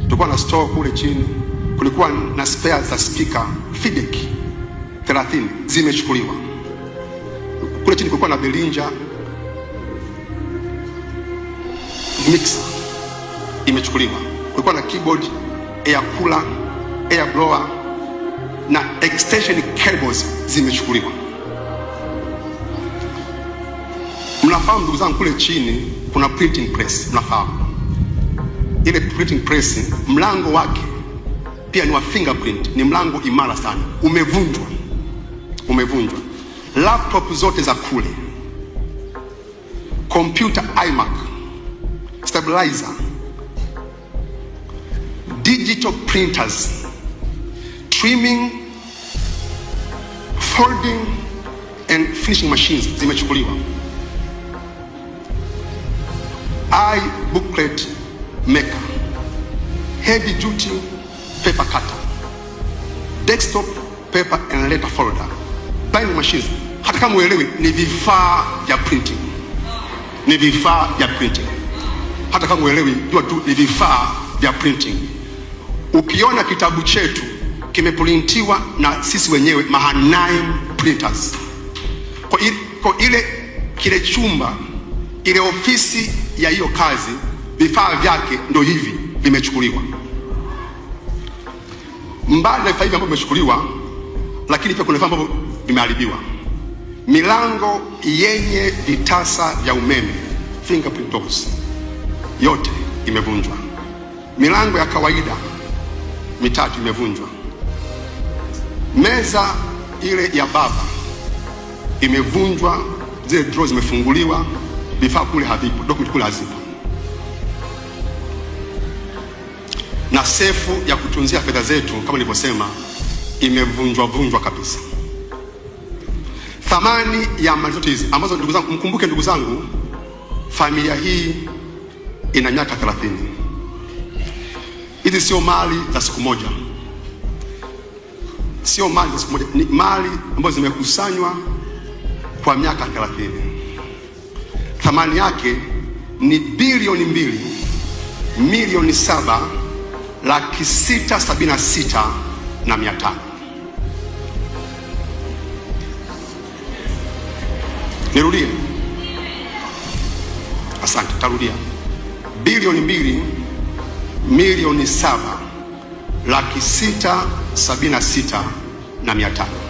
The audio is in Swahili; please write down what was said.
tulikuwa na store kule chini, kulikuwa na spare za speaker FIDEC 30 zimechukuliwa. Kule chini kulikuwa na Behringer mixer imechukuliwa. Kulikuwa na keyboard, air cooler, air blower na extension cables zimechukuliwa. Mnafahamu ndugu zangu, kule chini kuna printing press. Mnafahamu ile printing press, mlango wake pia ni wa fingerprint, ni mlango imara sana, umevunjwa. Laptop zote za kule, computer iMac, stabilizer, digital printers, trimming, folding and finishing machines zimechukuliwa. Booklet maker, heavy duty paper cutter, desktop paper and letter folder, binding machines. Hata kama uelewi, ni vifaa vya printing, Hata kama uelewi, jua tu ni vifaa vya printing. Ukiona kitabu chetu kimeprintiwa na sisi wenyewe Mahanaim printers, kwa kile chumba, ile ofisi ya hiyo kazi, vifaa vyake ndio hivi vimechukuliwa. Mbali na vifaa hivi ambavyo vimechukuliwa, lakini pia kuna vifaa ambavyo vimeharibiwa. Milango yenye vitasa vya umeme, fingerprint doors, yote imevunjwa. Milango ya kawaida mitatu imevunjwa. Meza ile ya baba imevunjwa, zile drawers zimefunguliwa, vifaa kule havipo, document kule hazipo. Na sefu ya kutunzia fedha zetu kama nilivyosema imevunjwa kabisa. Thamani ya mali zote hizi ambazo, ndugu zangu, mkumbuke ndugu zangu, familia hii ina miaka 30. Hizi sio mali za siku moja, ni mali ambazo zimekusanywa kwa miaka 30. Thamani yake ni bilioni 2,7,676,500. Nirudie. Asante, tarudia. Bilioni 2,7,676,500.